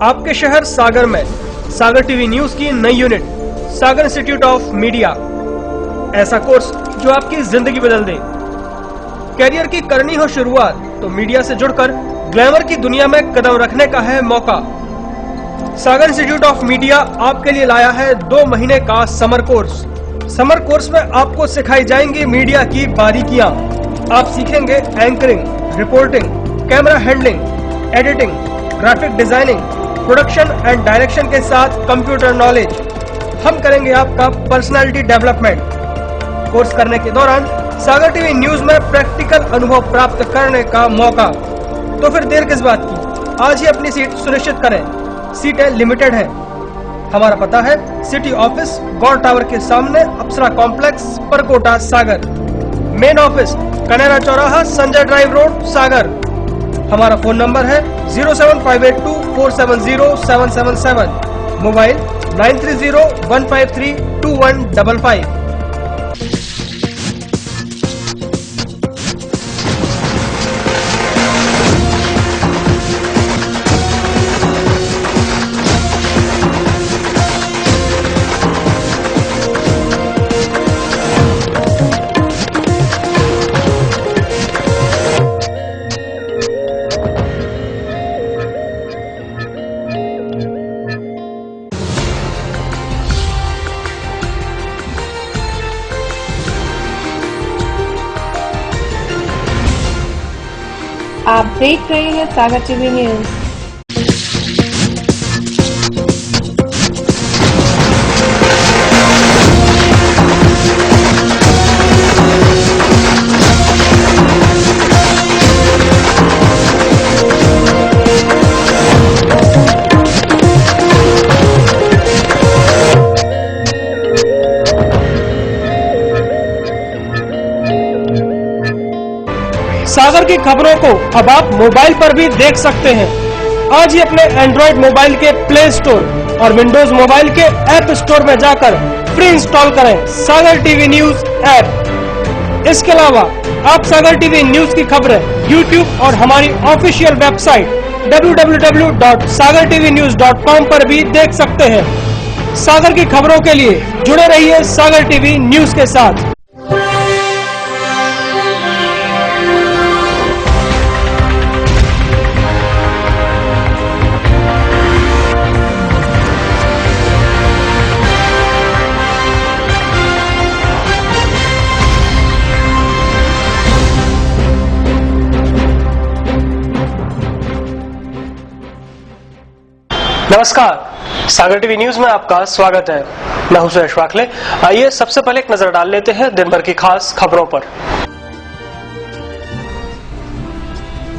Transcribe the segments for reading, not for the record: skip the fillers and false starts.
आपके शहर सागर में सागर टीवी न्यूज की नई unit Sagar institute of media, ऐसा कोर्स जो आपकी जिंदगी बदल दे। कैरियर की करनी हो शुरुआत तो मीडिया से जुड़कर ग्लैमर की दुनिया में कदम रखने का है मौका। सागर इंस्टीट्यूट ऑफ मीडिया आपके लिए लाया है 2 महीने का समर कोर्स। समर कोर्स में आपको सिखाई जाएंगी मीडिया की बारीकियां। आप सीखेंगे anchoring, reporting, camera handling, editing, graphic designing, production and direction के साथ कंप्यूटर नॉलेज। हम करेंगे आपका पर्सनालिटी डेवलपमेंट। कोर्स करने के दौरान सागर टीवी न्यूज में प्रैक्टिकल अनुभव प्राप्त करने का मौका। तो फिर देर किस बात की, आज ही अपनी सीट सुनिश्चित करें। सीटें लिमिटेड हैं। हमारा पता है सिटी ऑफिस गौर टावर के सामने, अप्सरा कॉम्प्लेक्स, परकोटा, सागर। मेन ऑफिस कनेरा चौराहा, संजय ड्राइव रोड, सागर। हमारा फोन नंबर है 07582470777, मोबाइल 9301532155। आप देख रहे हैं सागर टीवी न्यूज। सागर की खबरों को अब आप मोबाइल पर भी देख सकते हैं। आज ही अपने एंड्रॉइड मोबाइल के प्ले स्टोर और विंडोज मोबाइल के ऐप स्टोर में जाकर फ्री इंस्टॉल करें सागर टीवी न्यूज ऐप। इसके अलावा आप सागर टीवी न्यूज की खबरें यूट्यूब और हमारी ऑफिशियल वेबसाइट www.sagartvnews.com पर भी देख सकते हैं। सागर की खबरों के लिए जुड़े रहिए सागर टीवी न्यूज के साथ। नमस्कार, सागर टीवी न्यूज में आपका स्वागत है। मैं हूं सुरेश वाकले। आइए सबसे पहले एक नजर डाल लेते हैं दिन भर की खास खबरों पर।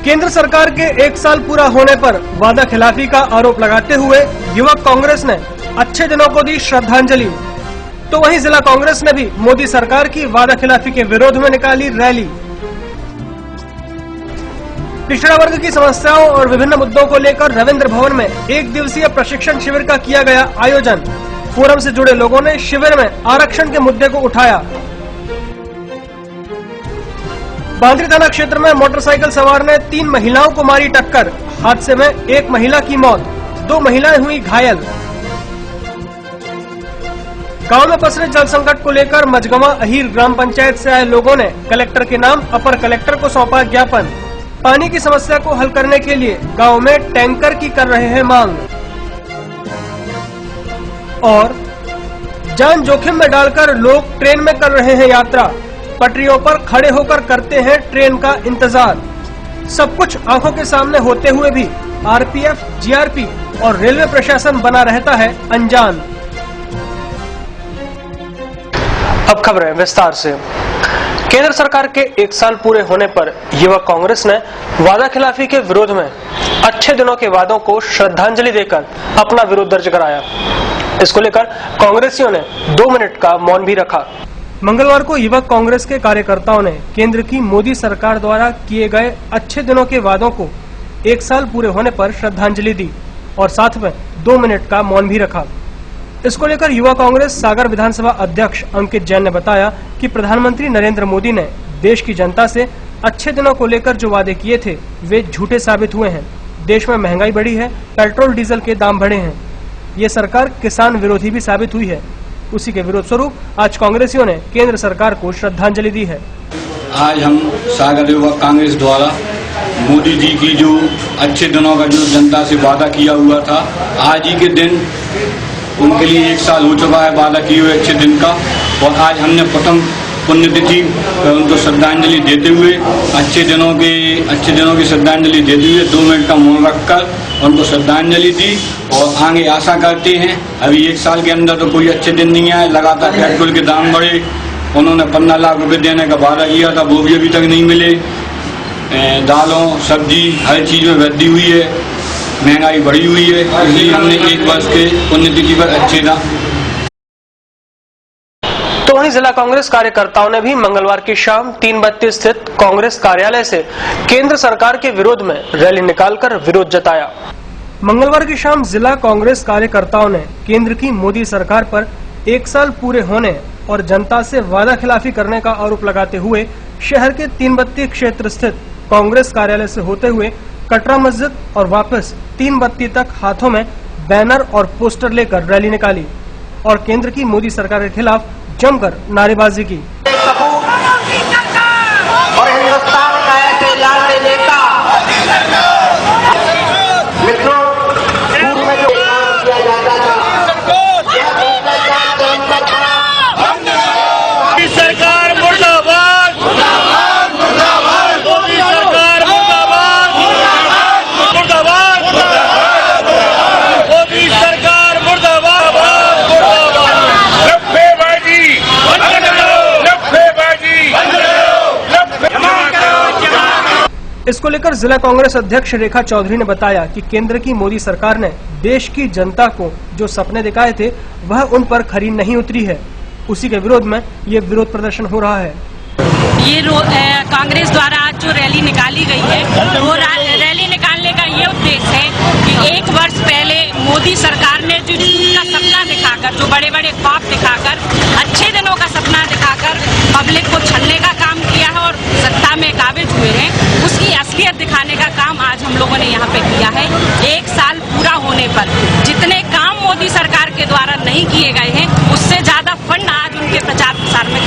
केंद्र सरकार के 1 साल पूरा होने पर वादा खिलाफी का आरोप लगाते हुए युवक कांग्रेस ने अच्छे दिनों को दी श्रद्धांजलि। तो वहीं जिला कांग्रेस ने भी मोदी सरकार की वादा खिलाफी के विरोध में निकाली रैली। पिछड़ा वर्ग की समस्याओं और विभिन्न मुद्दों को लेकर रविंद्र भवन में 1 दिवसीय प्रशिक्षण शिविर का किया गया आयोजन। फोरम से जुड़े लोगों ने शिविर में आरक्षण के मुद्दे को उठाया। बांद्री थाना क्षेत्र में मोटरसाइकिल सवार ने 3 महिलाओं को मारी टक्कर। हादसे में 1 महिला की मौत, 2 महिलाएं हुई घायल। गांव में पसरे जल संकट को लेकर मझगवा अहीर ग्राम पंचायत से आए लोगों ने कलेक्टर के नाम अपर कलेक्टर को सौंपा ज्ञापन। पानी की समस्या को हल करने के लिए गांव में टैंकर की कर रहे हैं मांग। और जान जोखिम में डालकर लोग ट्रेन में कर रहे हैं यात्रा। पटरियों पर खड़े होकर करते हैं ट्रेन का इंतजार। सब कुछ आंखों के सामने होते हुए भी आरपीएफ, जीआरपी और रेलवे प्रशासन बना रहता है अनजान। अब खबरें विस्तार से। केंद्र सरकार के 1 साल पूरे होने पर युवक कांग्रेस ने वादा खिलाफी के विरोध में अच्छे दिनों के वादों को श्रद्धांजलि देकर अपना विरोध दर्ज कराया। इसको लेकर कांग्रेसियों ने 2 मिनट का मौन भी रखा। मंगलवार को युवक कांग्रेस के कार्यकर्ताओं ने केंद्र की मोदी सरकार द्वारा किए गए अच्छे दिनों के वादों को 1 साल पूरे होने पर श्रद्धांजलि दी और साथ में 2 मिनट का मौन भी रखा। इसको लेकर युवा कांग्रेस सागर विधानसभा अध्यक्ष अंकित जैन ने बताया कि प्रधानमंत्री नरेंद्र मोदी ने देश की जनता से अच्छे दिनों को लेकर जो वादे किए थे वे झूठे साबित हुए हैं। देश में महंगाई बढ़ी है, पेट्रोल डीजल के दाम बढ़े हैं। ये सरकार किसान विरोधी भी साबित हुई है। उसी के विरोध स्वरूप आज कांग्रेसियों ने केंद्र सरकार को श्रद्धांजलि दी है। आज हम सागर युवक कांग्रेस द्वारा मोदी जी की जो अच्छे दिनों का जो जनता से वादा किया हुआ था, आज ही के दिन उनके लिए 1 साल हो चुका है वादा किए हुए अच्छे दिन का। और आज हमने प्रथम पुण्यतिथि उनको श्रद्धांजलि देते हुए अच्छे दिनों की श्रद्धांजलि देते हुए 2 मिनट का मौन रखकर उनको श्रद्धांजलि दी। और आगे आशा करते हैं, अभी 1 साल के अंदर तो कोई अच्छे दिन नहीं आए, लगातार पेट्रोल के दाम बढ़े। उन्होंने 15 लाख रुपए देने का वादा किया था, वो भी अभी तक नहीं मिले। दालों सब्जी हर चीज में वृद्धि हुई है, महंगाई बढ़ी हुई है। इसलिए हमने 1 वर्ष के पुण्यतिथि पर अच्छे दाम। तो वहीं जिला कांग्रेस कार्यकर्ताओं ने भी मंगलवार की शाम 332 स्थित कांग्रेस कार्यालय से केंद्र सरकार के विरोध में रैली निकालकर विरोध जताया। मंगलवार की शाम जिला कांग्रेस कार्यकर्ताओं ने केंद्र की मोदी सरकार पर 1 साल पूरे होने और जनता से वादा खिलाफी करने का आरोप लगाते हुए शहर के 332 क्षेत्र स्थित कांग्रेस कार्यालय से होते हुए कटरा मस्जिद और वापस 332 तक हाथों में बैनर और पोस्टर लेकर रैली निकाली और केंद्र की मोदी सरकार के खिलाफ जमकर नारेबाजी की। और हिंदुस्तान का ऐसे लाडले नेता मित्रों, पूर्व में जो काम किया जाता था, मोदी सरकार मुर्दाबाद, मोदी सरकार मुर्दाबाद, मुर्दाबाद, मोदी सरकार मुर्दाबाद, इसको लेकर जिला कांग्रेस अध्यक्ष रेखा चौधरी ने बताया कि केंद्र की मोदी सरकार ने देश की जनता को जो सपने दिखाए थे वह उन पर खरी नहीं उतरी है। उसी के विरोध में ये विरोध प्रदर्शन हो रहा है। ये कांग्रेस द्वारा आज जो रैली निकाली गई है, वो रैली निकालने का ये उद्देश्य है कि 1 वर्ष पहले मोदी सरकार ने जो का सपना दिखाकर, जो बड़े बड़े ख्वाब दिखाकर, अच्छे दिनों का सपना दिखाकर पब्लिक को छलने का काम किया है और सत्ता में काबिज हुए हैं, उसकी असलियत दिखाने का काम आज हम लोगों ने यहाँ पे किया है। 1 साल पूरा होने पर जितने काम मोदी सरकार के द्वारा नहीं किए गए हैं, उससे ज्यादा फंड आज उनके प्रचार प्रसार में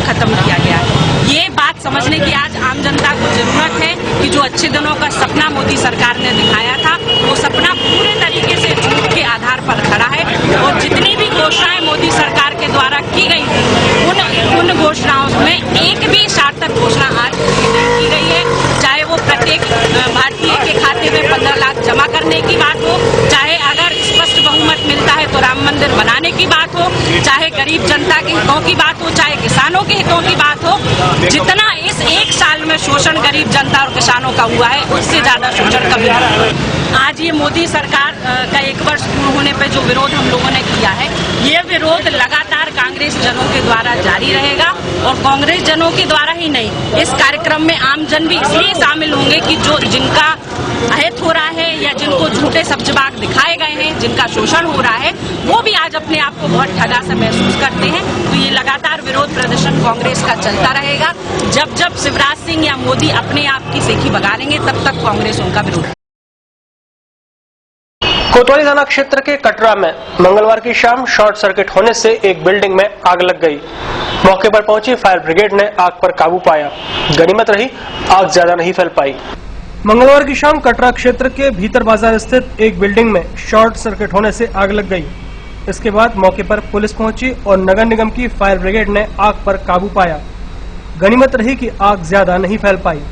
खत्म किया गया है। ये बात समझने की आज आम जनता को जरूरत है कि जो अच्छे दिनों का सपना मोदी सरकार ने दिखाया था, वो सपना पूरे तरीके से झूठ के आधार पर खड़ा है। और जितनी भी घोषणाएं मोदी सरकार के द्वारा की गई थी, उन घोषणाओं में एक भी सार्थक घोषणा आज नहीं की गई है। चाहे वो प्रत्येक भारतीय के खाते में 15 लाख जमा करने की बात हो, चाहे अगर स्पष्ट बहुमत मिलता है तो राम मंदिर बनाने की बात हो, चाहे गरीब जनता के हितों की बात हो, चाहे किसानों के हितों की बात हो, जितना इस 1 साल में शोषण गरीब जनता और किसानों का हुआ है, उससे ज्यादा शोषण कभी नहीं हुआ। आज ये मोदी सरकार का 1 वर्ष पूर्ण होने पर जो विरोध हम लोगों ने किया है, ये विरोध लगातार कांग्रेस जनों के द्वारा जारी रहेगा। और कांग्रेस जनों के द्वारा ही नहीं, इस कार्यक्रम में आम जन भी इसलिए शामिल होंगे कि जो जिनका अहित हो रहा है या जिनको झूठे सब्जबाग दिखाए गए हैं, जिनका शोषण हो रहा है, वो भी आज अपने आप को बहुत ठगा सा महसूस करते हैं। तो ये लगातार विरोध प्रदर्शन कांग्रेस का चलता रहेगा। जब जब शिवराज सिंह या मोदी अपने आप की सेखी बगाड़ेंगे, तब तक कांग्रेस उनका विरोध। कोतवाली थाना क्षेत्र के कटरा में मंगलवार की शाम शॉर्ट सर्किट होने से एक बिल्डिंग में आग लग गई। मौके पर पहुंची फायर ब्रिगेड ने आग पर काबू पाया। गनीमत रही, आग ज्यादा नहीं फैल पाई। मंगलवार की शाम कटरा क्षेत्र के भीतर बाजार स्थित एक बिल्डिंग में शॉर्ट सर्किट होने से आग लग गई। इसके बाद मौके पर पुलिस पहुंची और नगर निगम की फायर ब्रिगेड ने आग पर काबू पाया। गनीमत रही कि आग ज्यादा नहीं फैल पाई।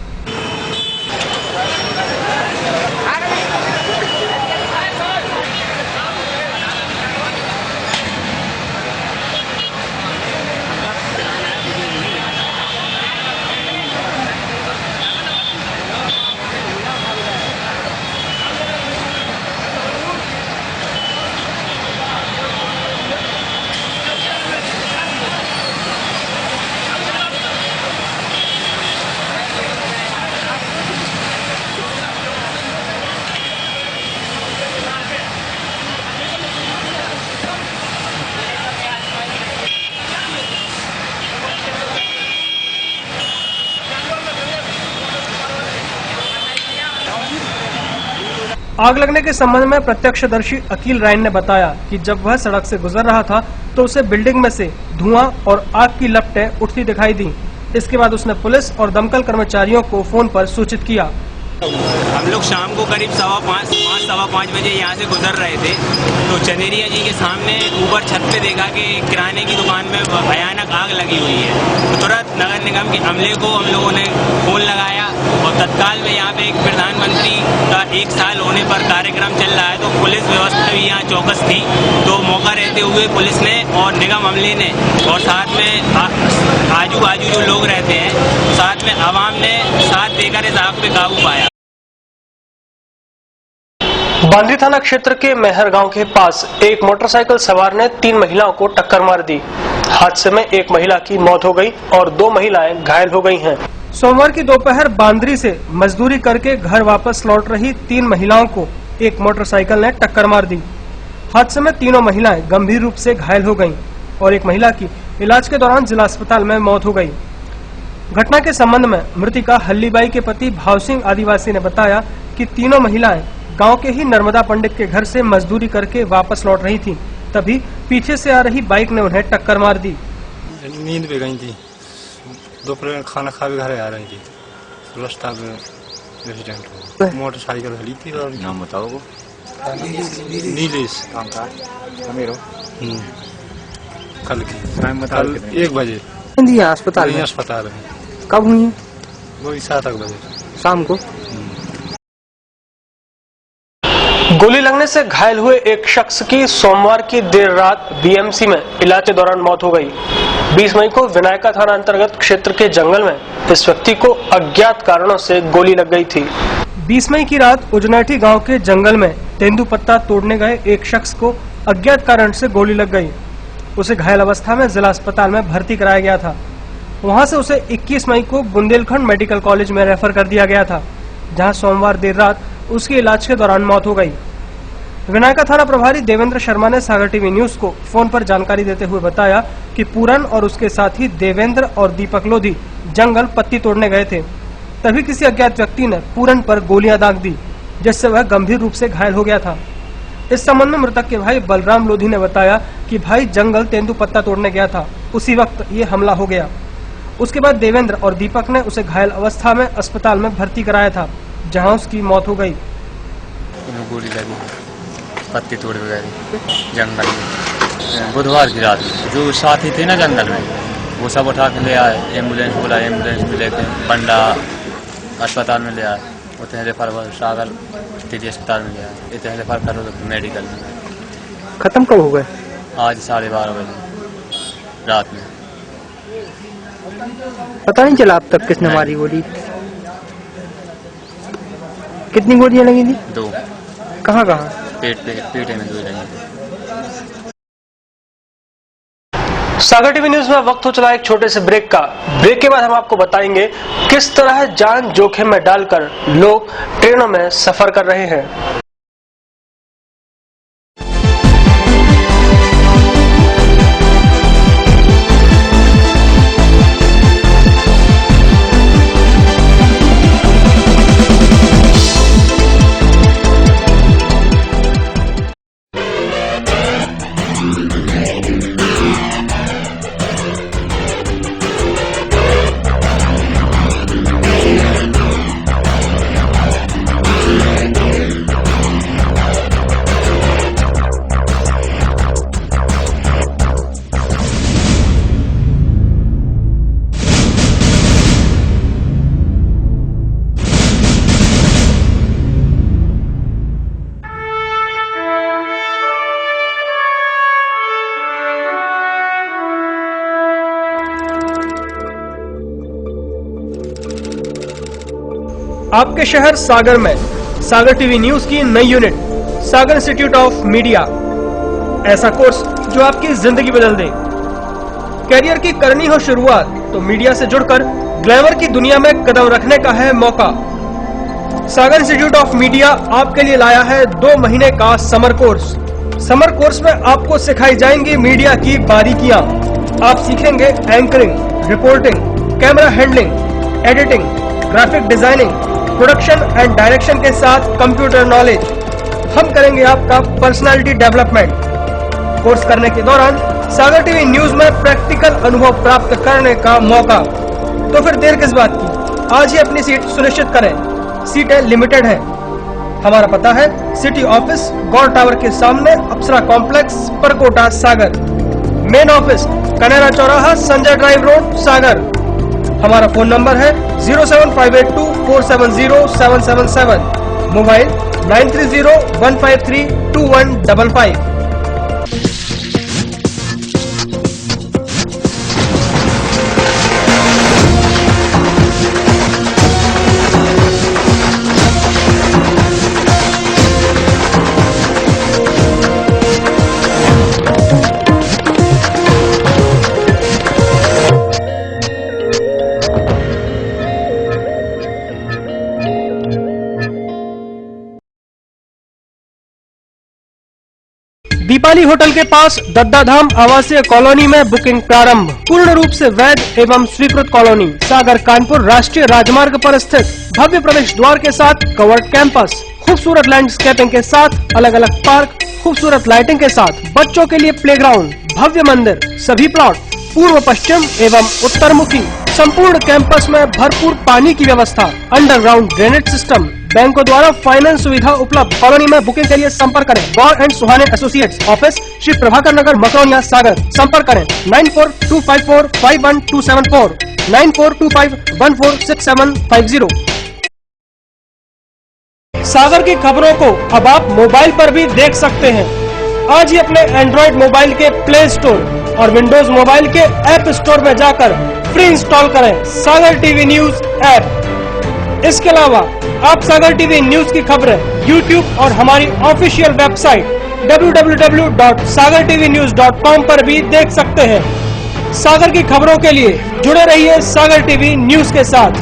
आग लगने के संबंध में प्रत्यक्षदर्शी अकील रायन ने बताया कि जब वह सड़क से गुजर रहा था तो उसे बिल्डिंग में से धुआं और आग की लपटें उठती दिखाई दी। इसके बाद उसने पुलिस और दमकल कर्मचारियों को फोन पर सूचित किया। हम लोग शाम को करीब सवा पाँच बजे यहाँ से गुजर रहे थे तो चंदेरिया जी के सामने ऊपर छत पे देखा कि किराने की दुकान में भयानक आग लगी हुई है। तो तुरंत नगर निगम के अमले को हम लोगों ने फोन लगाया और तत्काल में यहाँ पे एक प्रधानमंत्री का 1 साल होने पर कार्यक्रम चल रहा है तो पुलिस व्यवस्था भी यहाँ चौकस थी। तो मौका रहते हुए पुलिस ने और निगम अमले ने और साथ में आजू बाजू जो लोग रहते हैं साथ में आवाम ने साथ देकर इस आग पे काबू पाया। बांद्री थाना क्षेत्र के मेहर गांव के पास एक मोटरसाइकिल सवार ने 3 महिलाओं को टक्कर मार दी। हादसे में एक महिला की मौत हो गई और 2 महिलाएं घायल हो गई हैं। सोमवार की दोपहर बांद्री से मजदूरी करके घर वापस लौट रही 3 महिलाओं को एक मोटरसाइकिल ने टक्कर मार दी। हादसे में तीनों महिलाएं गंभीर रूप से घायल हो गयी और एक महिला की इलाज के दौरान जिला अस्पताल में मौत हो गयी। घटना के संबंध में मृतिका हल्लीबाई के पति भाव सिंह आदिवासी ने बताया कि तीनों महिलाएं गांव के ही नर्मदा पंडित के घर से मजदूरी करके वापस लौट रही थी, तभी पीछे से आ रही बाइक ने उन्हें टक्कर मार दी। नींद पे गई थी, दोपहर में खाना खा के घर आ रही थी, रास्ता में एक्सीडेंट हुआ। मोटरसाइकिल खड़ी थी और नाम बताओ नीलेश कल 1 बजे अस्पताल में। कब हुई? वही 7 बजे शाम को। गोली लगने से घायल हुए एक शख्स की सोमवार की देर रात बीएमसी में इलाज के दौरान मौत हो गई। 20 मई को विनायका थाना अंतर्गत क्षेत्र के जंगल में इस व्यक्ति को अज्ञात कारणों से गोली लग गई थी। 20 मई की रात उजनैठी गांव के जंगल में तेंदुपत्ता तोड़ने गए एक शख्स को अज्ञात कारण से गोली लग गई। उसे घायल अवस्था में जिला अस्पताल में भर्ती कराया गया था। वहां से उसे 21 मई को बुंदेलखंड मेडिकल कॉलेज में रेफर कर दिया गया था, जहां सोमवार देर रात उसकी इलाज के दौरान मौत हो गई। विनायका थाना प्रभारी देवेंद्र शर्मा ने सागर टीवी न्यूज को फोन पर जानकारी देते हुए बताया कि पूरन और उसके साथी देवेंद्र और दीपक लोधी जंगल पत्ती तोड़ने गए थे, तभी किसी अज्ञात व्यक्ति ने पूरन पर गोलियां दाग दी, जिससे वह गंभीर रूप से घायल हो गया था। इस संबंध में मृतक के भाई बलराम लोधी ने बताया कि भाई जंगल तेंदुपत्ता तोड़ने गया था, उसी वक्त ये हमला हो गया। उसके बाद देवेंद्र और दीपक ने उसे घायल अवस्था में अस्पताल में भर्ती कराया था, जहां उसकी मौत हो गई। गोली लगी पत्ती तोड़ गई जंगल में बुधवार की रात। जो साथी थे ना जंगल में वो सब उठा के ले आए, एम्बुलेंस बुला, एम्बुलेंस में लेके बंडा अस्पताल में ले आए, उतने रेफर सागर टीडी अस्पताल में ले आए, इतने रेफर करो तो मेडिकल में। खत्म कब हो गए? आज 12:30 बजे रात में। पता नहीं चला अब तक किसने मारी गोली? कितनी गोलियां लगी थी? 2। कहाँ कहाँ? पेट में 2 लगी थी। सागर टीवी न्यूज में वक्त हो चला एक छोटे से ब्रेक का। ब्रेक के बाद हम आपको बताएंगे किस तरह जान जोखिम में डालकर लोग ट्रेनों में सफर कर रहे हैं। आपके शहर सागर में सागर टीवी न्यूज की नई unit Sagar institute of media, ऐसा कोर्स जो आपकी जिंदगी बदल दे। कैरियर की करनी हो शुरुआत तो मीडिया से जुड़कर ग्लैमर की दुनिया में कदम रखने का है मौका। सागर इंस्टीट्यूट ऑफ मीडिया आपके लिए लाया है 2 महीने का समर कोर्स। समर कोर्स में आपको सिखाई जाएंगी मीडिया की बारीकियां। आप सीखेंगे anchoring, reporting, camera handling, editing, graphic designing, production and direction के साथ कंप्यूटर नॉलेज, हम करेंगे आपका पर्सनालिटी डेवलपमेंट। कोर्स करने के दौरान सागर टीवी न्यूज में प्रैक्टिकल अनुभव प्राप्त करने का मौका। तो फिर देर किस बात की, आज ही अपनी सीट सुनिश्चित करें। सीटें लिमिटेड हैं। हमारा पता है सिटी ऑफिस गौर टावर के सामने, अप्सरा कॉम्प्लेक्स, परकोटा, सागर। मेन ऑफिस कनेरा चौराहा, संजय ड्राइव रोड, सागर। हमारा फोन नंबर है 07582470777, मोबाइल 9301532155। दीपाली होटल के पास दद्दाधाम आवासीय कॉलोनी में बुकिंग प्रारंभ। पूर्ण रूप से वैध एवं स्वीकृत कॉलोनी, सागर कानपुर राष्ट्रीय राजमार्ग पर स्थित, भव्य प्रवेश द्वार के साथ कवर्ड कैंपस, खूबसूरत लैंडस्केपिंग के साथ अलग अलग पार्क, खूबसूरत लाइटिंग के साथ बच्चों के लिए प्लेग्राउंड, भव्य मंदिर, सभी प्लॉट पूर्व पश्चिम एवं उत्तर मुखी, संपूर्ण कैंपस में भरपूर पानी की व्यवस्था, अंडरग्राउंड ड्रेनेज सिस्टम, बैंकों द्वारा फाइनेंस सुविधा उपलब्ध। कॉलोनी में बुकिंग के लिए संपर्क करें Gaur and Suhane associates, office Shri Prabhakar Nagar, Makronia, Sagar. संपर्क करें 9425451274, 9425146750। सागर की खबरों को अब आप मोबाइल पर भी देख सकते हैं। आज ही अपने एंड्रॉइड मोबाइल के प्ले स्टोर और विंडोज मोबाइल के ऐप स्टोर में जाकर फ्री इंस्टॉल करें सागर टीवी न्यूज ऐप। इसके अलावा आप सागर टीवी न्यूज की खबरें यूट्यूब और हमारी ऑफिशियल वेबसाइट www.sagartvnews.com पर भी देख सकते हैं। सागर की खबरों के लिए जुड़े रहिए सागर टीवी न्यूज के साथ।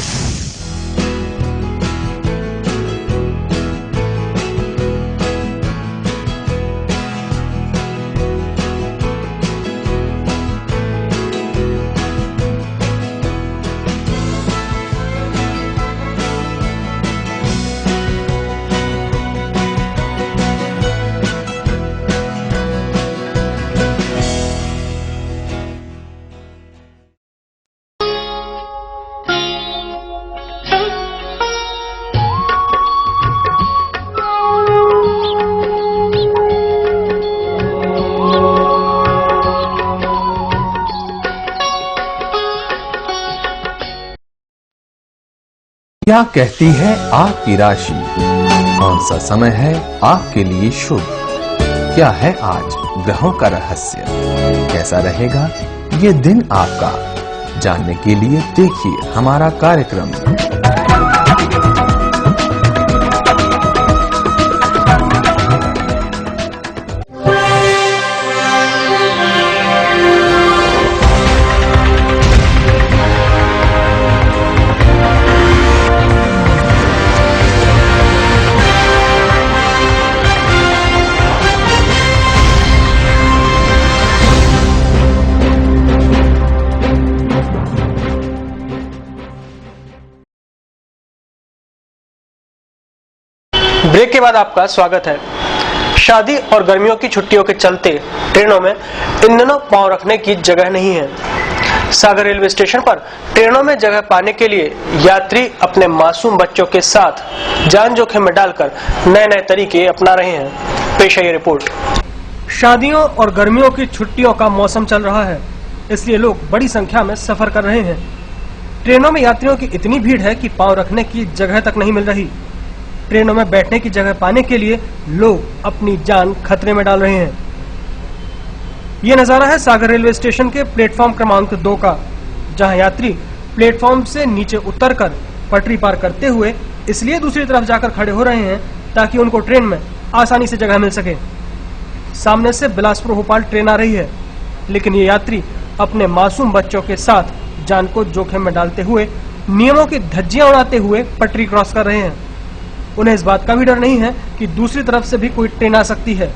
क्या कहती है आपकी राशि? कौन सा समय है आपके लिए शुभ? क्या है आज ग्रहों का रहस्य? कैसा रहेगा ये दिन आपका? जानने के लिए देखिए हमारा कार्यक्रम। ब्रेक के बाद आपका स्वागत है। शादी और गर्मियों की छुट्टियों के चलते ट्रेनों में इन दिनों पांव रखने की जगह नहीं है। सागर रेलवे स्टेशन पर ट्रेनों में जगह पाने के लिए यात्री अपने मासूम बच्चों के साथ जान जोखिम में डालकर नए नए तरीके अपना रहे हैं। पेश है ये रिपोर्ट। शादियों और गर्मियों की छुट्टियों का मौसम चल रहा है, इसलिए लोग बड़ी संख्या में सफर कर रहे हैं। ट्रेनों में यात्रियों की इतनी भीड़ है कि पांव रखने की जगह तक नहीं मिल रही। ट्रेनों में बैठने की जगह पाने के लिए लोग अपनी जान खतरे में डाल रहे हैं। ये नजारा है सागर रेलवे स्टेशन के प्लेटफॉर्म क्रमांक 2 का, जहां यात्री प्लेटफॉर्म से नीचे उतरकर पटरी पार करते हुए इसलिए दूसरी तरफ जाकर खड़े हो रहे हैं ताकि उनको ट्रेन में आसानी से जगह मिल सके। सामने से बिलासपुर भोपाल ट्रेन आ रही है, लेकिन ये यात्री अपने मासूम बच्चों के साथ जान को जोखिम में डालते हुए नियमों की धज्जियां उड़ाते हुए पटरी क्रॉस कर रहे हैं। उन्हें इस बात का भी डर नहीं है कि दूसरी तरफ से भी कोई ट्रेन आ सकती है।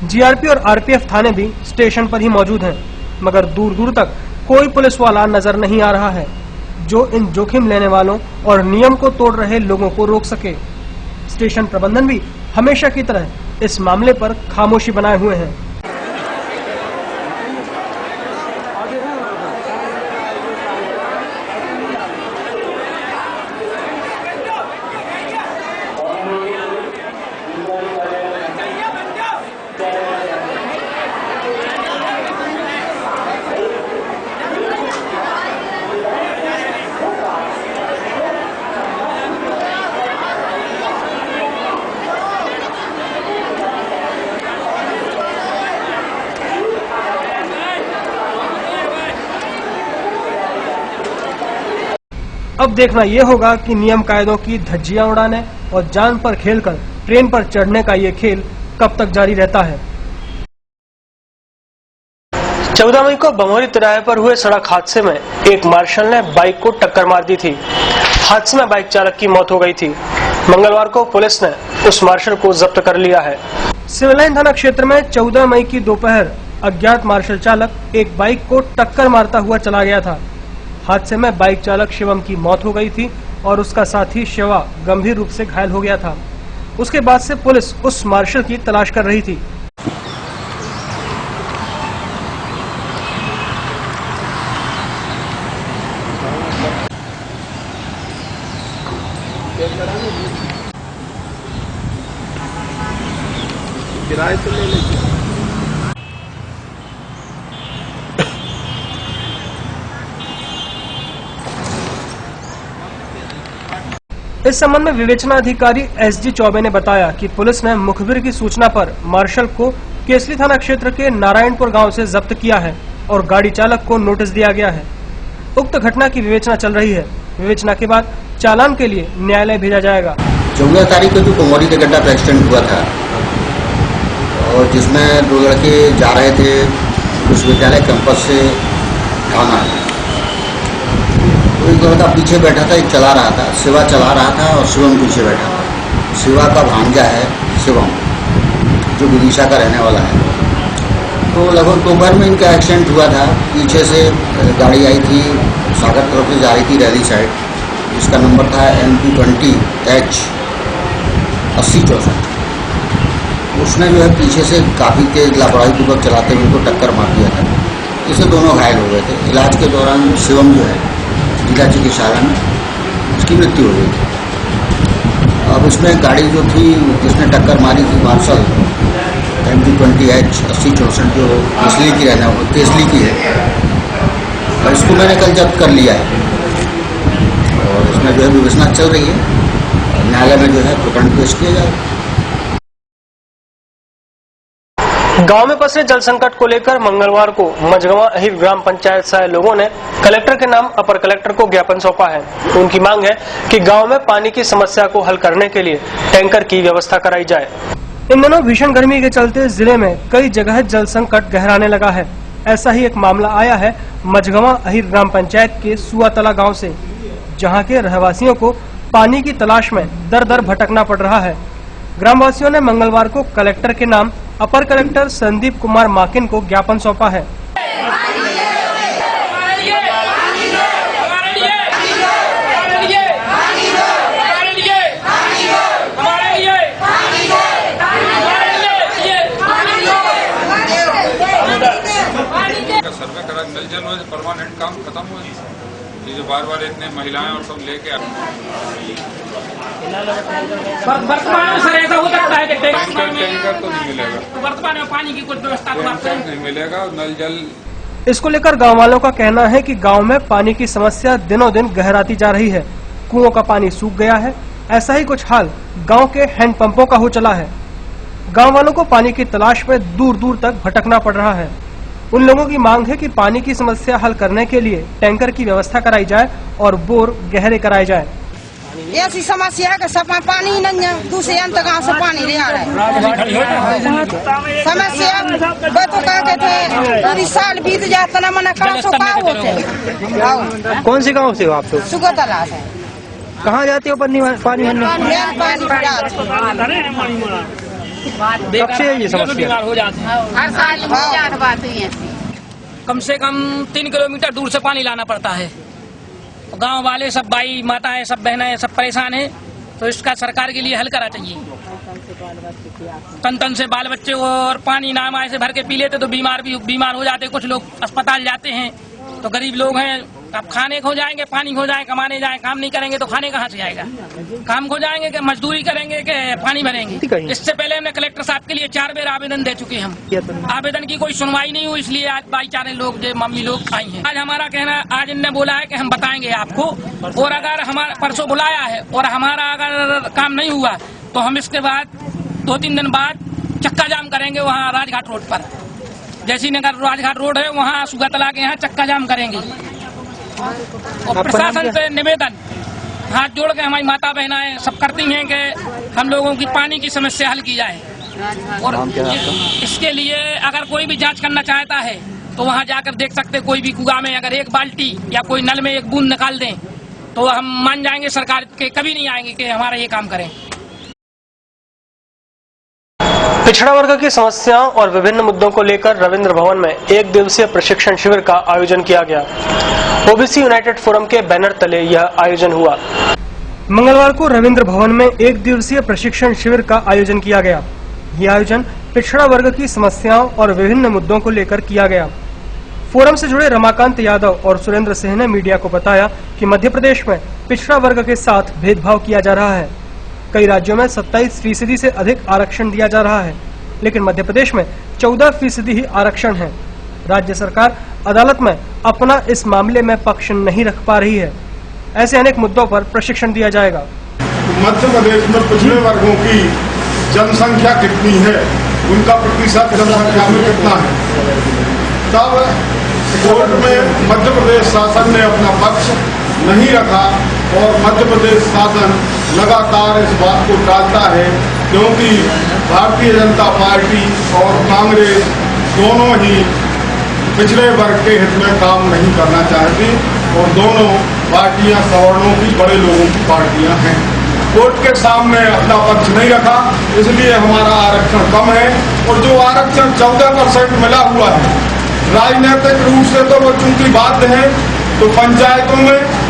जीआरपी और आरपीएफ थाने भी स्टेशन पर ही मौजूद हैं, मगर दूर दूर तक कोई पुलिस वाला नजर नहीं आ रहा है जो इन जोखिम लेने वालों और नियम को तोड़ रहे लोगों को रोक सके। स्टेशन प्रबंधन भी हमेशा की तरह इस मामले पर खामोशी बनाए हुए हैं। अब देखना यह होगा कि नियम कायदों की धज्जियां उड़ाने और जान पर खेलकर ट्रेन पर चढ़ने का ये खेल कब तक जारी रहता है। 14 मई को बमोरी तिराहे पर हुए सड़क हादसे में एक मार्शल ने बाइक को टक्कर मार दी थी। हादसे में बाइक चालक की मौत हो गई थी। मंगलवार को पुलिस ने उस मार्शल को जब्त कर लिया है। सिविल लाइन थाना क्षेत्र में 14 मई की दोपहर अज्ञात मार्शल चालक एक बाइक को टक्कर मारता हुआ चला गया था। हादसे में बाइक चालक शिवम की मौत हो गई थी और उसका साथी शिवा गंभीर रूप से घायल हो गया था। उसके बाद से पुलिस उस मार्शल की तलाश कर रही थी। किराए तो ले लीजिए। इस संबंध में विवेचना अधिकारी एसजी चौबे ने बताया कि पुलिस ने मुखबिर की सूचना पर मार्शल को केसली थाना क्षेत्र के नारायणपुर गांव से जब्त किया है और गाड़ी चालक को नोटिस दिया गया है। उक्त घटना की विवेचना चल रही है। विवेचना के बाद चालान के लिए न्यायालय भेजा जाएगा। 14 तारीख को जो कुमारी के गड्ढा का एक्सीडेंट हुआ था और जिसमें 2 लड़के जा रहे थे विश्वविद्यालय कैंपस से थाना, एक लड़का पीछे बैठा था, एक चला रहा था, शिवा चला रहा था और शिवम पीछे बैठा था। शिवा का भांजा है शिवम, जो विदिशा का रहने वाला है। तो लगभग दोपहर में इनका एक्सीडेंट हुआ था। पीछे से गाड़ी आई थी, सागर तरफ से जा रही थी रैली साइड, जिसका नंबर था MP20H 8064। उसने जो है पीछे से काफ़ी तेज लापरवाही पूर्वक चलाते हुए उनको टक्कर मार दिया था। इससे दोनों घायल हो गए थे। इलाज के दौरान शिवम जो है जिला चिकित्सालय में उसकी मृत्यु हो गई थी। अब इसमें गाड़ी जो थी जिसने टक्कर मारी थी मार्शल MP20H 8064 जो केसली की रहना केसली की है, और इसको मैंने कल जब्त कर लिया है और इसमें जो है विवेचना चल रही है। न्यायालय में जो है प्रकरण पेश किया जाएगा। गांव में पसरे जल संकट को लेकर मंगलवार को मझगवां अहिर ग्राम पंचायत से आए लोगों ने कलेक्टर के नाम अपर कलेक्टर को ज्ञापन सौंपा है। उनकी मांग है कि गांव में पानी की समस्या को हल करने के लिए टैंकर की व्यवस्था कराई जाए। इन दिनों भीषण गर्मी के चलते जिले में कई जगह जल संकट गहराने लगा है। ऐसा ही एक मामला आया है मझगवां अहिर ग्राम पंचायत के सुआतला गाँव से, जहाँ के रहवासियों को पानी की तलाश में दर दर भटकना पड़ रहा है। ग्रामवासियों ने मंगलवार को कलेक्टर के नाम अपर कलेक्टर संदीप कुमार माकिन को ज्ञापन सौंपा है। सर्वे करा, नल जल परमानेंट काम खत्म हो गई। ये जो बार इतने महिलाएं और सब लेके वर्तमान में सर ऐसा हो सकता है कि टैंकर तो नहीं मिलेगा, वर्तमान में पानी की कुछ व्यवस्था नहीं मिलेगा। नल जल इसको लेकर गांव वालों का कहना है कि गांव में पानी की समस्या दिनों दिन गहराती जा रही है। कुओं का पानी सूख गया है। ऐसा ही कुछ हाल गांव के हैंडपंपों का हो चला है। गांव वालों को पानी की तलाश में दूर दूर तक भटकना पड़ रहा है। उन लोगों की मांग है कि पानी की समस्या हल करने के लिए टैंकर की व्यवस्था कराई जाए और बोर गहरे कराए जाए। ऐसी समस्या है कि सब पानी नहीं है, दूसरे अंत गाँव से पानी ले आ रहा है। समस्या तो कहते थे पूरी साल बीत जाता ना मना कहाँ सो का होते। कौन से गांव से हो आप लोग? सुगतला से। कहाँ जाते हो पानी भरने? कब से है ये समस्या? बीमार हो जाते हैं। हर साल बात हुई है। कम से कम 3 किलोमीटर दूर से पानी लाना पड़ता है। गांव वाले सब भाई माताएं सब बहनें सब परेशान हैं, तो इसका सरकार के लिए हल करा चाहिए। तन से बाल बच्चे और पानी नाम आए से भर के पी लेते तो बीमार हो जाते। कुछ लोग अस्पताल जाते हैं तो गरीब लोग हैं, अब खाने खो जाएंगे, पानी खो जाए, कमाने जाए, काम नहीं करेंगे तो खाने कहाँ से आएगा? काम खो जाएंगे कि मजदूरी करेंगे कि पानी भरेंगे? इससे पहले हमने कलेक्टर साहब के लिए 4 बार आवेदन दे चुके हम। आवेदन की कोई सुनवाई नहीं हुई, इसलिए आज भाईचारे लोग जो मम्मी लोग आई हैं। आज हमारा कहना, आज इनने बोला है कि हम बताएंगे आपको, और अगर हमारा परसों बुलाया है और हमारा अगर काम नहीं हुआ तो हम इसके बाद 2-3 दिन बाद चक्का जाम करेंगे वहाँ राजघाट रोड पर। जैसी नगर राजघाट रोड है वहाँ सुगतला के यहाँ चक्का जाम करेंगे। और प्रशासन से निवेदन हाथ जोड़ के हमारी माता बहनाएं सब करती हैं कि हम लोगों की पानी की समस्या हल की जाए। और इसके लिए अगर कोई भी जांच करना चाहता है तो वहाँ जाकर देख सकते। कोई भी कुआं में अगर एक बाल्टी या कोई नल में एक बूंद निकाल दें तो हम मान जाएंगे सरकार के कभी नहीं आएंगे कि हमारा ये काम करें। पिछड़ा वर्ग की समस्याओं और विभिन्न मुद्दों को लेकर रविंद्र भवन में 1 दिवसीय प्रशिक्षण शिविर का आयोजन किया गया। ओबीसी यूनाइटेड फोरम के बैनर तले यह आयोजन हुआ। मंगलवार को रविंद्र भवन में 1 दिवसीय प्रशिक्षण शिविर का आयोजन किया गया। यह आयोजन पिछड़ा वर्ग की समस्याओं और विभिन्न मुद्दों को लेकर किया गया। फोरम से जुड़े रमाकांत यादव और सुरेंद्र सिंह ने मीडिया को बताया कि मध्य प्रदेश में पिछड़ा वर्ग के साथ भेदभाव किया जा रहा है। कई राज्यों में 27% से अधिक आरक्षण दिया जा रहा है, लेकिन मध्य प्रदेश में 14% ही आरक्षण है। राज्य सरकार अदालत में अपना इस मामले में पक्ष नहीं रख पा रही है। ऐसे अनेक मुद्दों पर प्रशिक्षण दिया जाएगा। मध्य प्रदेश में पिछड़े वर्गों की जनसंख्या कितनी है, उनका प्रतिशत जनसंख्या में कितना है, तब कोर्ट में मध्य प्रदेश शासन ने अपना पक्ष नहीं रखा और मध्य प्रदेश शासन लगातार इस बात को टालता है, क्योंकि भारतीय जनता पार्टी और कांग्रेस दोनों ही पिछड़े वर्ग के हित में काम नहीं करना चाहती और दोनों पार्टियां सवर्णों की, बड़े लोगों की पार्टियां हैं। कोर्ट के सामने अपना पक्ष नहीं रखा, इसलिए हमारा आरक्षण कम है। और जो आरक्षण 14% मिला हुआ है, राजनीतिक रूप से तो वो चूंकि बाध्य है, तो पंचायतों में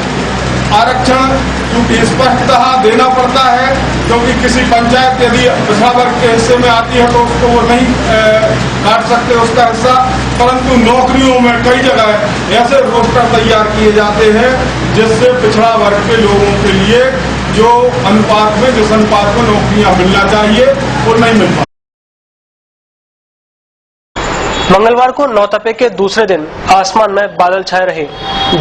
आरक्षण चूंकि स्पष्टतः देना पड़ता है, क्योंकि किसी पंचायत यदि पिछड़ा वर्ग के हिस्से में आती है तो उसको वो नहीं काट सकते उसका हिस्सा। परंतु नौकरियों में कई जगह ऐसे रोस्टर तैयार किए जाते हैं जिससे पिछड़ा वर्ग के लोगों के लिए जो अनुपात में, जिस अनुपात में नौकरियां मिलना चाहिए वो नहीं मिल पाती। मंगलवार को नौतपे के दूसरे दिन आसमान में बादल छाए रहे,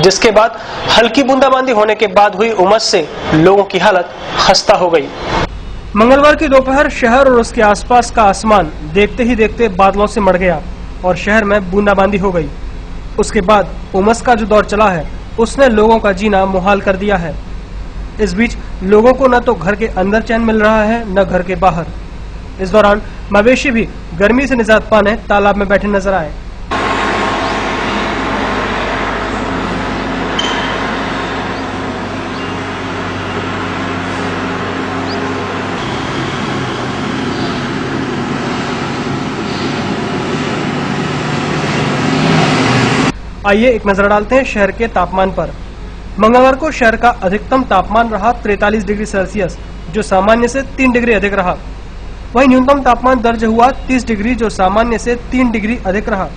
जिसके बाद हल्की बूंदाबांदी होने के बाद हुई उमस से लोगों की हालत खस्ता हो गई। मंगलवार की दोपहर शहर और उसके आसपास का आसमान देखते ही देखते बादलों से मढ़ गया और शहर में बूंदाबांदी हो गई। उसके बाद उमस का जो दौर चला है उसने लोगों का जीना मुहाल कर दिया है। इस बीच लोगों को न तो घर के अंदर चैन मिल रहा है न घर के बाहर। इस दौरान मवेशी भी गर्मी से निजात पाने तालाब में बैठे नजर आए। आइए एक नजर डालते हैं शहर के तापमान पर। मंगलवार को शहर का अधिकतम तापमान रहा 43 डिग्री सेल्सियस, जो सामान्य से 3 डिग्री अधिक रहा। वहीं न्यूनतम तापमान दर्ज हुआ 30 डिग्री, जो सामान्य से 3 डिग्री अधिक रहा।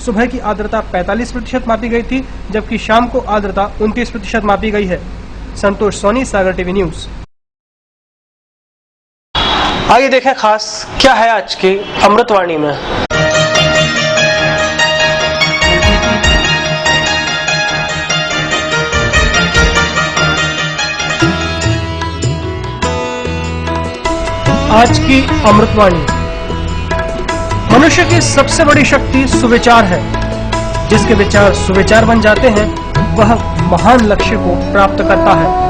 सुबह की आर्द्रता 45% मापी गई थी, जबकि शाम को आर्द्रता 29% मापी गई है। संतोष सोनी, सागर टीवी न्यूज। आइए देखें खास क्या है आज की अमृतवाणी में। आज की अमृतवाणी। मनुष्य की सबसे बड़ी शक्ति सुविचार है। जिसके विचार सुविचार बन जाते हैं वह महान लक्ष्य को प्राप्त करता है।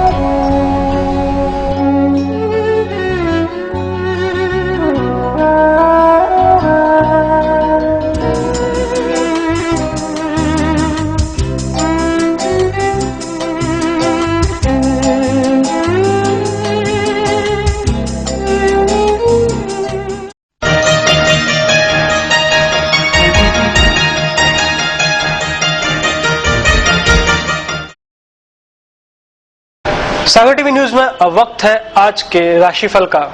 टीवी न्यूज में अब वक्त है आज के राशिफल का।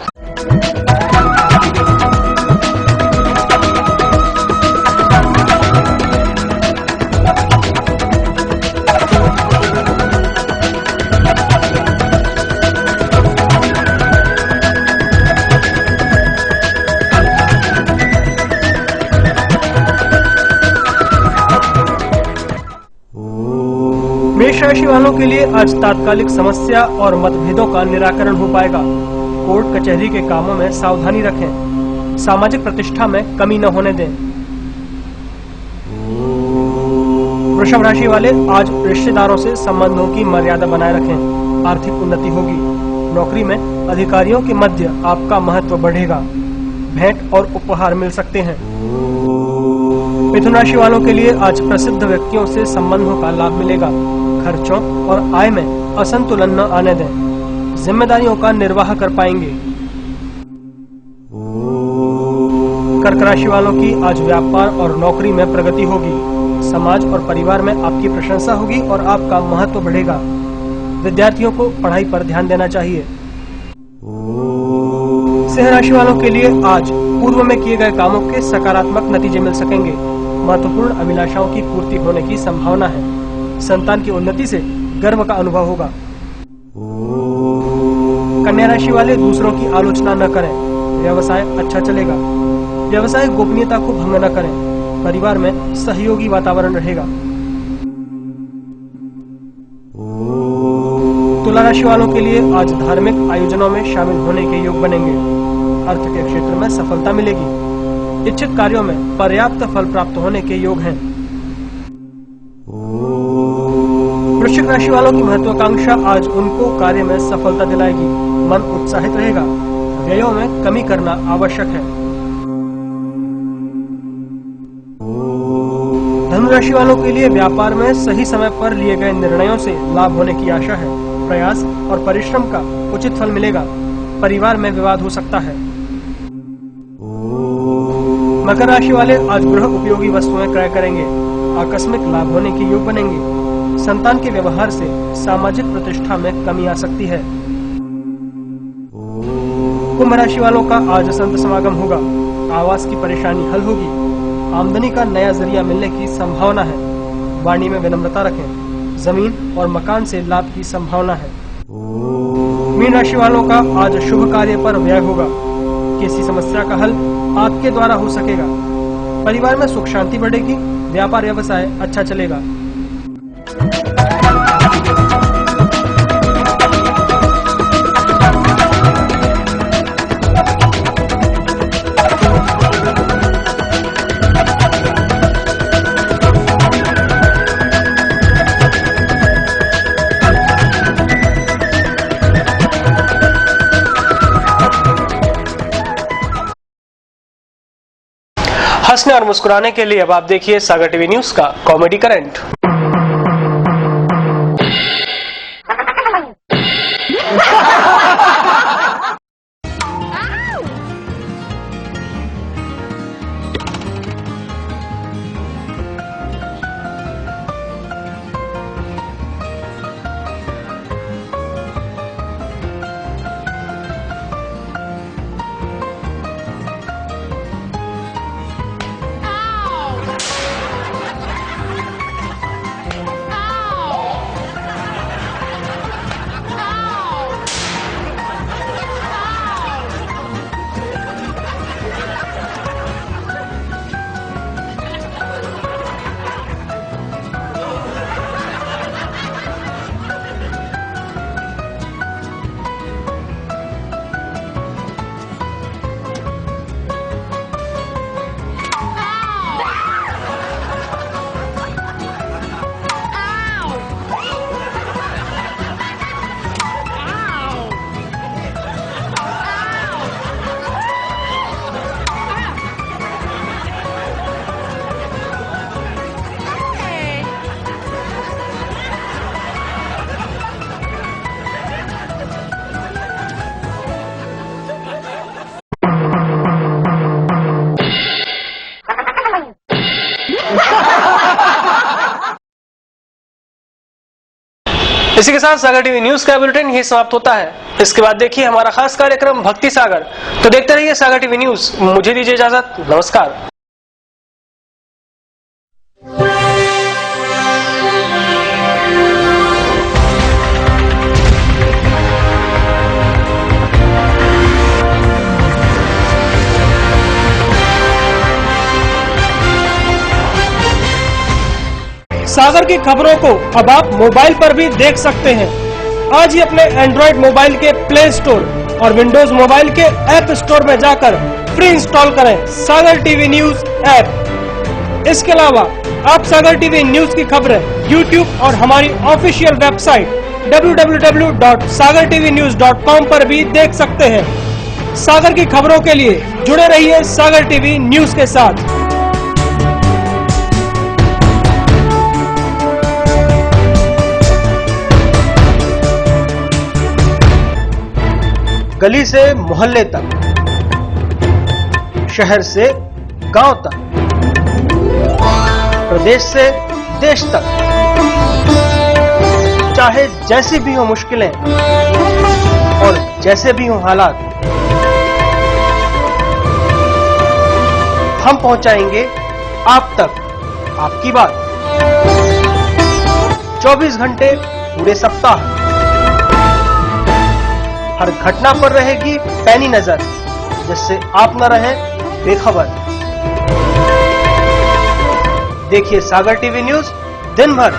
मेष राशि वालों के लिए आज तात्कालिक समस्या और मतभेदों का निराकरण हो पाएगा। कोर्ट कचहरी के कामों में सावधानी रखें। सामाजिक प्रतिष्ठा में कमी न होने दें। वृषभ राशि वाले आज रिश्तेदारों से संबंधों की मर्यादा बनाए रखें। आर्थिक उन्नति होगी। नौकरी में अधिकारियों के मध्य आपका महत्व बढ़ेगा। भेंट और उपहार मिल सकते हैं। मिथुन राशि वालों के लिए आज प्रसिद्ध व्यक्तियों से संबंधों का लाभ मिलेगा। खर्चों और आय में असंतुलन न आने दें। जिम्मेदारियों का निर्वाह कर पाएंगे। कर्क राशि वालों की आज व्यापार और नौकरी में प्रगति होगी। समाज और परिवार में आपकी प्रशंसा होगी और आपका महत्व बढ़ेगा। विद्यार्थियों को पढ़ाई पर ध्यान देना चाहिए। सिंह राशि वालों के लिए आज पूर्व में किए गए कामों के सकारात्मक नतीजे मिल सकेंगे। महत्वपूर्ण अभिलाषाओं की पूर्ति होने की संभावना है। संतान की उन्नति से गर्व का अनुभव होगा। कन्या राशि वाले दूसरों की आलोचना न करें। व्यवसाय अच्छा चलेगा। व्यवसाय गोपनीयता को भंग न करें। परिवार में सहयोगी वातावरण रहेगा। तुला राशि वालों के लिए आज धार्मिक आयोजनों में शामिल होने के योग बनेंगे। अर्थ के क्षेत्र में सफलता मिलेगी। इच्छित कार्यों में पर्याप्त फल प्राप्त होने के योग हैं। वृश्चिक राशि वालों की महत्वाकांक्षा आज उनको कार्य में सफलता दिलाएगी। मन उत्साहित रहेगा। व्ययों में कमी करना आवश्यक है। धनु राशि वालों के लिए व्यापार में सही समय पर लिए गए निर्णयों से लाभ होने की आशा है। प्रयास और परिश्रम का उचित फल मिलेगा। परिवार में विवाद हो सकता है। मकर राशि वाले आज गृह उपयोगी वस्तुएं क्रय करेंगे। आकस्मिक लाभ होने के योग बनेंगे। संतान के व्यवहार से सामाजिक प्रतिष्ठा में कमी आ सकती है। कुंभ राशि वालों का आज संत समागम होगा। आवास की परेशानी हल होगी। आमदनी का नया जरिया मिलने की संभावना है। वाणी में विनम्रता रखें। जमीन और मकान से लाभ की संभावना है। मीन राशि वालों का आज शुभ कार्य पर व्यय होगा। किसी समस्या का हल आपके द्वारा हो सकेगा। परिवार में सुख शांति बढ़ेगी। व्यापार व्यवसाय अच्छा चलेगा। हंसने और मुस्कुराने के लिए अब आप देखिए सागर टीवी न्यूज का कॉमेडी करंट। इसी के साथ सागर टीवी न्यूज का बुलेटिन यही समाप्त होता है। इसके बाद देखिए हमारा खास कार्यक्रम भक्ति सागर। तो देखते रहिए सागर टीवी न्यूज। मुझे दीजिए इजाजत, नमस्कार। सागर की खबरों को अब आप मोबाइल पर भी देख सकते हैं। आज ही अपने एंड्रॉइड मोबाइल के प्ले स्टोर और विंडोज मोबाइल के ऐप स्टोर में जाकर फ्री इंस्टॉल करें सागर टीवी न्यूज ऐप। इसके अलावा आप सागर टीवी न्यूज की खबरें YouTube और हमारी ऑफिशियल वेबसाइट www.sagartvnews.com पर भी देख सकते हैं। सागर की खबरों के लिए जुड़े रहिए सागर टीवी न्यूज के साथ। गली से मोहल्ले तक, शहर से गांव तक, प्रदेश से देश तक, चाहे जैसी भी हो मुश्किलें और जैसे भी हो हालात, हम पहुंचाएंगे आप तक आपकी बात। 24 घंटे पूरे सप्ताह, हर घटना पर रहेगी पैनी नजर, जिससे आप न रहें बेखबर। देखिए सागर टीवी न्यूज दिन भर